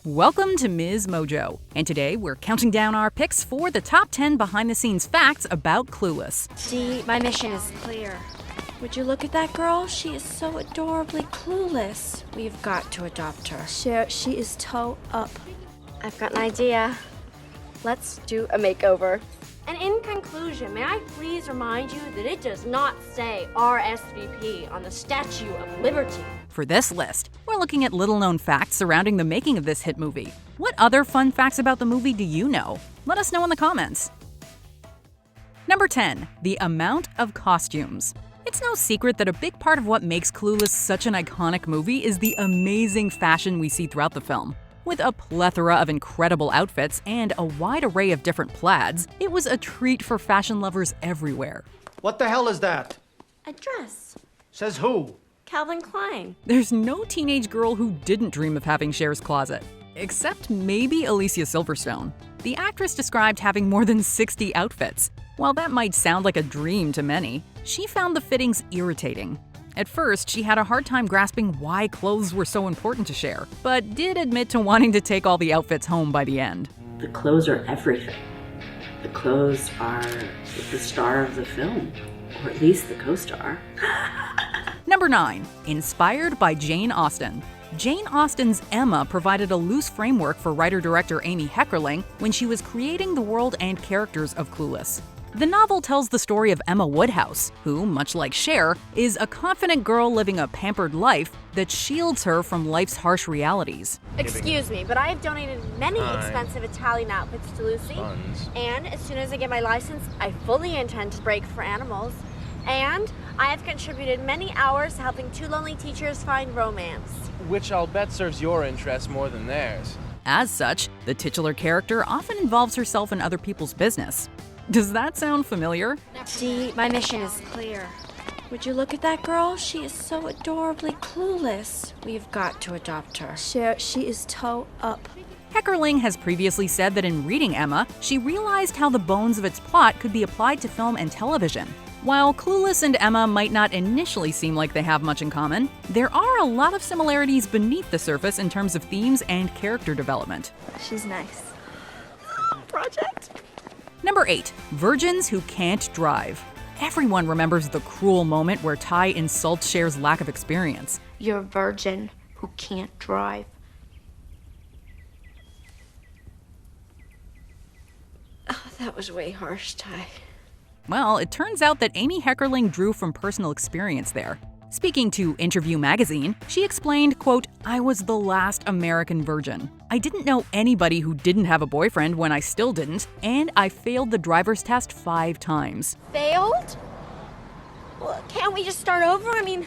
Welcome to MsMojo, and today we're counting down our picks for the top 10 behind-the-scenes facts about Clueless. Dee, my mission is clear. Would you look at that girl? She is so adorably clueless. We've got to adopt her. Cher, she is toe up. I've got an idea. Let's do a makeover. And in conclusion, may I please remind you that it does not say RSVP on the Statue of Liberty. For this list, we're looking at little-known facts surrounding the making of this hit movie. What other fun facts about the movie do you know? Let us know in the comments. Number 10. The amount of costumes. It's no secret that a big part of what makes Clueless such an iconic movie is the amazing fashion we see throughout the film. With a plethora of incredible outfits and a wide array of different plaids, it was a treat for fashion lovers everywhere. What the hell is that? A dress. Says who? Calvin Klein. There's no teenage girl who didn't dream of having Cher's closet. Except maybe Alicia Silverstone. The actress described having more than 60 outfits. While that might sound like a dream to many, she found the fittings irritating. At first, she had a hard time grasping why clothes were so important to Cher, but did admit to wanting to take all the outfits home by the end. The clothes are everything. The clothes are the star of the film, or at least the co-star. Number 9. Inspired by Jane Austen. Jane Austen's Emma provided a loose framework for writer-director Amy Heckerling when she was creating the world and characters of Clueless. The novel tells the story of Emma Woodhouse, who, much like Cher, is a confident girl living a pampered life that shields her from life's harsh realities. Excuse me, but I have donated many expensive Italian outfits to Lucy. And as soon as I get my license, I fully intend to break for animals. And I have contributed many hours to helping two lonely teachers find romance. Which I'll bet serves your interests more than theirs. As such, the titular character often involves herself in other people's business. Does that sound familiar? Dee, my mission is clear. Would you look at that girl? She is so adorably clueless. We've got to adopt her. Cher, she is toe up. Heckerling has previously said that in reading Emma, she realized how the bones of its plot could be applied to film and television. While Clueless and Emma might not initially seem like they have much in common, there are a lot of similarities beneath the surface in terms of themes and character development. She's nice. Project. Number 8. Virgins who can't drive. Everyone remembers the cruel moment where Ty insults Cher's lack of experience. You're a virgin who can't drive. Oh, that was way harsh, Ty. Well, it turns out that Amy Heckerling drew from personal experience there. Speaking to Interview magazine, she explained, quote, "I was the last American virgin. I didn't know anybody who didn't have a boyfriend when I still didn't, and I failed the driver's test 5 times. Failed? Well, can't we just start over? I mean,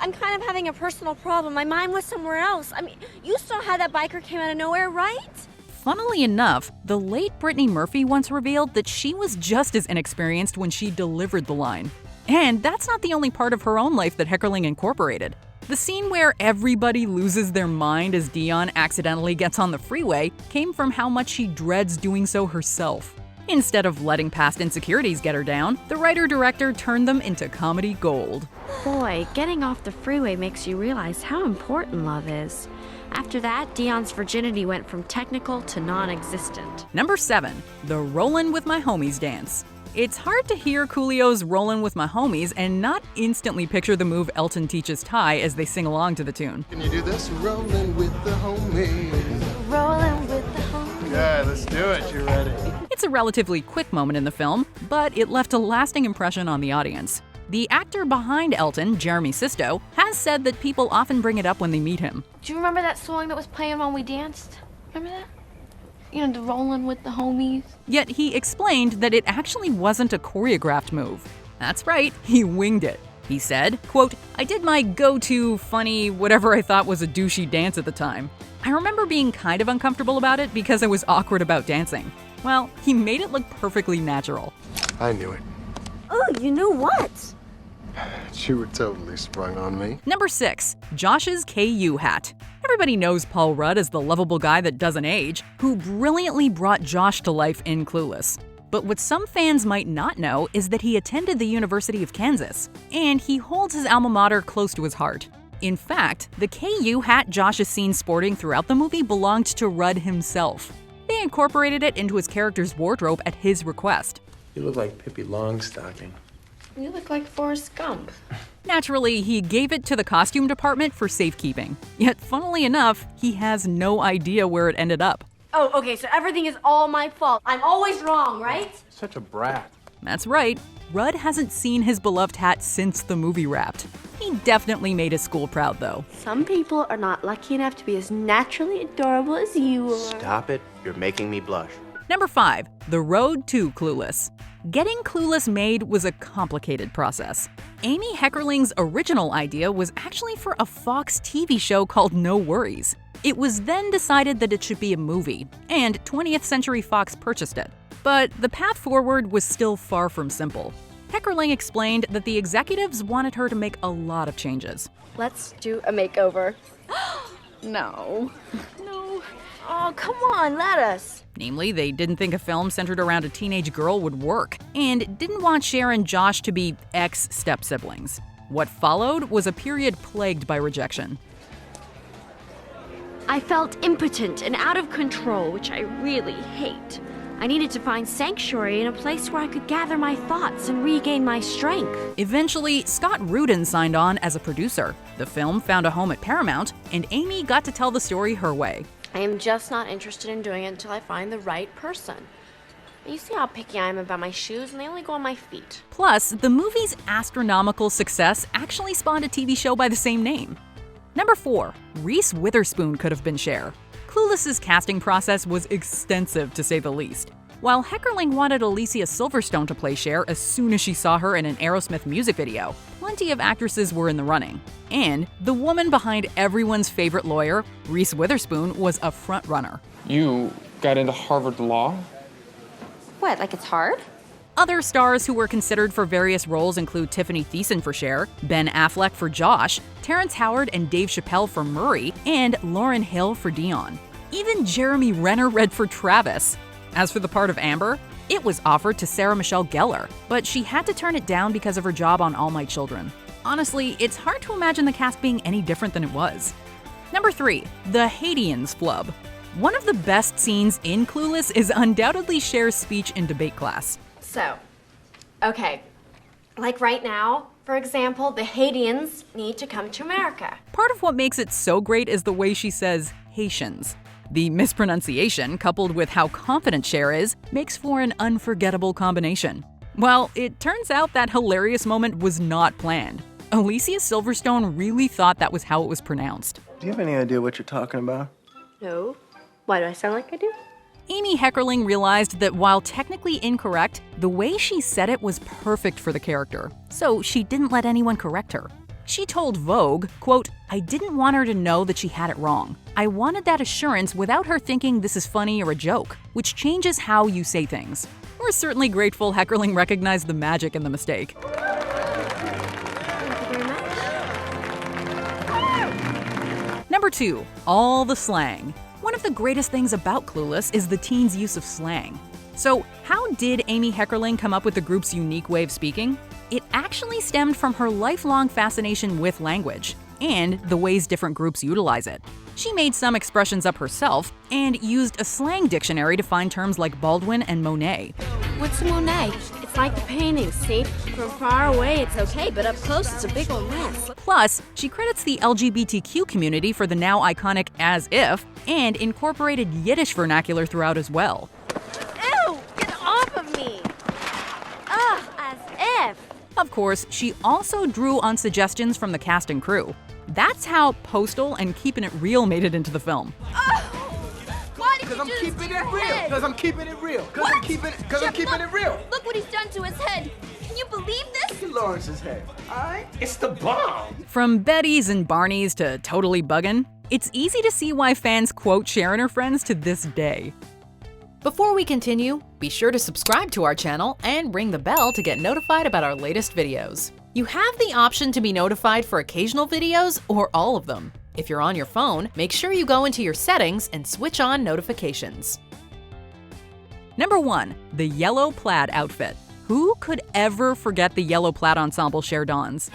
I'm kind of having a personal problem. My mind was somewhere else. I mean, you saw how that biker came out of nowhere, right? Funnily enough, the late Brittany Murphy once revealed that she was just as inexperienced when she delivered the line. And that's not the only part of her own life that Heckerling incorporated. The scene where everybody loses their mind as Dion accidentally gets on the freeway came from how much she dreads doing so herself. Instead of letting past insecurities get her down, the writer-director turned them into comedy gold. Boy, getting off the freeway makes you realize how important love is. After that, Dion's virginity went from technical to non-existent. Number 7. The Rollin' with My Homies dance. It's hard to hear Coolio's Rollin' with My Homies and not instantly picture the move Elton teaches Ty as they sing along to the tune. Can you do this? Rollin' with the homies. Rolling with the homies. Yeah, let's do it. You ready? It's a relatively quick moment in the film, but it left a lasting impression on the audience. The actor behind Elton, Jeremy Sisto, has said that people often bring it up when they meet him. Do you remember that song that was playing while we danced? Remember that? You know, the Rollin' with the homies. Yet he explained that it actually wasn't a choreographed move. That's right, he winged it. He said, quote, "I did my go-to, funny, whatever I thought was a douchey dance at the time. I remember being kind of uncomfortable about it because I was awkward about dancing." Well, he made it look perfectly natural. I knew it. Oh, you knew what? You were totally sprung on me. Number 6. Josh's KU hat. Everybody knows Paul Rudd as the lovable guy that doesn't age, who brilliantly brought Josh to life in Clueless. But what some fans might not know is that he attended the University of Kansas, and he holds his alma mater close to his heart. In fact, the KU hat Josh is seen sporting throughout the movie belonged to Rudd himself. They incorporated it into his character's wardrobe at his request. You look like Pippi Longstocking. You look like Forrest Gump. Naturally, he gave it to the costume department for safekeeping. Yet, funnily enough, he has no idea where it ended up. Oh, okay, so everything is all my fault. I'm always wrong, right? Such a brat. That's right, Rudd hasn't seen his beloved hat since the movie wrapped. He definitely made his school proud, though. Some people are not lucky enough to be as naturally adorable as you are. Stop it. You're making me blush. Number 5. The Road to Clueless. Getting Clueless made was a complicated process. Amy Heckerling's original idea was actually for a Fox TV show called No Worries. It was then decided that it should be a movie, and 20th Century Fox purchased it. But the path forward was still far from simple. Heckerling explained that the executives wanted her to make a lot of changes. Let's do a makeover. No. No. Oh, come on, let us. Namely, they didn't think a film centered around a teenage girl would work, and didn't want Cher and Josh to be ex-step-siblings. What followed was a period plagued by rejection. I felt impotent and out of control, which I really hate. I needed to find sanctuary in a place where I could gather my thoughts and regain my strength. Eventually, Scott Rudin signed on as a producer. The film found a home at Paramount, and Amy got to tell the story her way. I am just not interested in doing it until I find the right person. You see how picky I am about my shoes, and they only go on my feet. Plus, the movie's astronomical success actually spawned a TV show by the same name. Number 4. Reese Witherspoon could have been Cher. Clueless's casting process was extensive, to say the least. While Heckerling wanted Alicia Silverstone to play Cher as soon as she saw her in an Aerosmith music video, plenty of actresses were in the running. And the woman behind everyone's favorite lawyer, Reese Witherspoon, was a frontrunner. You got into Harvard Law? What, like it's hard? Other stars who were considered for various roles include Tiffany Thiessen for Cher, Ben Affleck for Josh, Terrence Howard and Dave Chappelle for Murray, and Lauryn Hill for Dion. Even Jeremy Renner read for Travis. As for the part of Amber, it was offered to Sarah Michelle Gellar, but she had to turn it down because of her job on All My Children. Honestly, it's hard to imagine the cast being any different than it was. Number 3. The Haitians Flub. One of the best scenes in Clueless is undoubtedly Cher's speech in debate class. So, okay, like right now, for example, the Haitians need to come to America. Part of what makes it so great is the way she says Haitians. The mispronunciation, coupled with how confident Cher is, makes for an unforgettable combination. Well, it turns out that hilarious moment was not planned. Alicia Silverstone really thought that was how it was pronounced. Do you have any idea what you're talking about? No. Why do I sound like I do? Amy Heckerling realized that while technically incorrect, the way she said it was perfect for the character, so she didn't let anyone correct her. She told Vogue, quote, "I didn't want her to know that she had it wrong. I wanted that assurance without her thinking this is funny or a joke, which changes how you say things." We're certainly grateful Heckerling recognized the magic in the mistake. Number 2. All the slang. One of the greatest things about Clueless is the teens' use of slang. So, how did Amy Heckerling come up with the group's unique way of speaking? It actually stemmed from her lifelong fascination with language and the ways different groups utilize it. She made some expressions up herself and used a slang dictionary to find terms like Baldwin and Monet. What's Monet? It's like the painting, see? From far away it's okay, but up close it's a big old mess. Plus, she credits the LGBTQ community for the now iconic as if and incorporated Yiddish vernacular throughout as well. Ew! Get off of me! Ugh, as if! Of course, she also drew on suggestions from the cast and crew. That's how Postal and Keepin' It Real made it into the film. Why did you I'm do this keeping to it your real. head? Because I'm keeping it real. Because I'm keeping it real. Look what he's done to his head. Can you believe this? Look at Lawrence's head. All right? It's the bomb. From Betty's and Barney's to Totally Buggin', it's easy to see why fans quote Cher and her friends to this day. Before we continue, be sure to subscribe to our channel and ring the bell to get notified about our latest videos. You have the option to be notified for occasional videos or all of them. If you're on your phone, make sure you go into your settings and switch on notifications. Number 1. The yellow plaid outfit. Who could ever forget the yellow plaid ensemble Cher dons?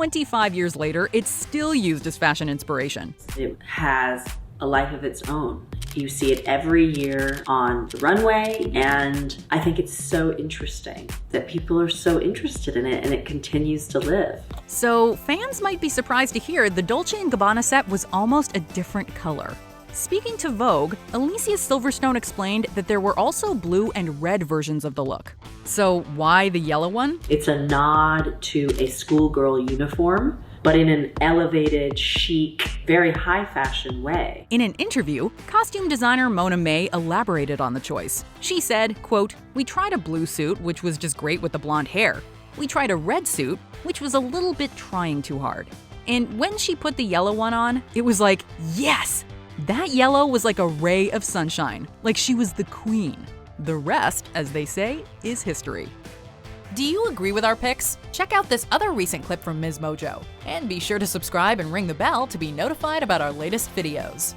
25 years later, it's still used as fashion inspiration. It has a life of its own. You see it every year on the runway, and I think it's so interesting that people are so interested in it, and it continues to live. So fans might be surprised to hear the Dolce & Gabbana set was almost a different color. Speaking to Vogue, Alicia Silverstone explained that there were also blue and red versions of the look. So why the yellow one? It's a nod to a schoolgirl uniform, but in an elevated, chic, very high fashion way. In an interview, costume designer Mona May elaborated on the choice. She said, quote, "We tried a blue suit, which was just great with the blonde hair. We tried a red suit, which was a little bit trying too hard. And when she put the yellow one on, it was like, yes! That yellow was like a ray of sunshine, like she was the queen. The rest, as they say, is history." Do you agree with our picks? Check out this other recent clip from MsMojo. And be sure to subscribe and ring the bell to be notified about our latest videos.